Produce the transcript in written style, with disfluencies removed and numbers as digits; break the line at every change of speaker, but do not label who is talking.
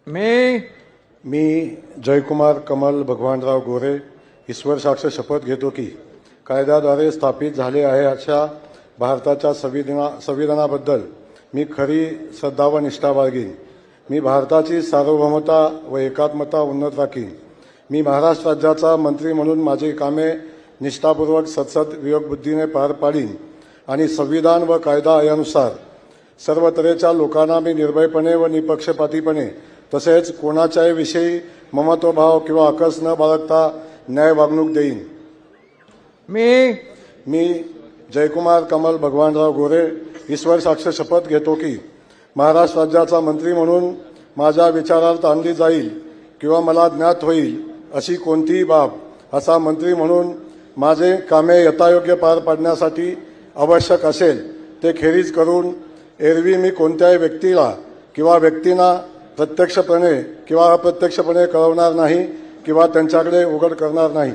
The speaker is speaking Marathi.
मी जयकुमार कमल भगवानराव गोरे ईश्वर साक्ष शपथ घेतो की कायद्याद्वारे स्थापित झाले आहे अशा भारताच्या संविधानाबद्दल मी खरी श्रद्धा व निष्ठा बाळगीन। मी भारताची सार्वभौमता व एकात्मता उन्नत राखीन। मी महाराष्ट्र राज्याचा मंत्री म्हणून माझी कामे निष्ठापूर्वक सतत विवेकबुद्धीने पार पाडीन आणि संविधान व कायदा यानुसार सर्व तऱ्हेच्या लोकांना मी निर्भयपणे व निपक्षपातीपणे तसेच कोणाच्याही विषयी ममत्वभाव किंवा अकस न बाळगता न्याय वागणूक देईन। मी जयकुमार कमल भगवानराव गोरे ईश्वर साक्ष शपथ घेतो की महाराष्ट्र राज्याचा मंत्री म्हणून माझ्या विचारार्थ आणली जाईल किंवा मला ज्ञात होईल अशी कोणतीही बाब असा मंत्री म्हणून माझे कामे यथायोग्य पार पाडण्यासाठी आवश्यक असेल ते खेरीज करून एरवी मी कोणत्याही व्यक्तीला किंवा व्यक्तींना प्रत्यक्षपणे किंवा अप्रत्यक्षपणे कळवणार नाही किंवा त्यांच्याकडे उघड करणार नाही।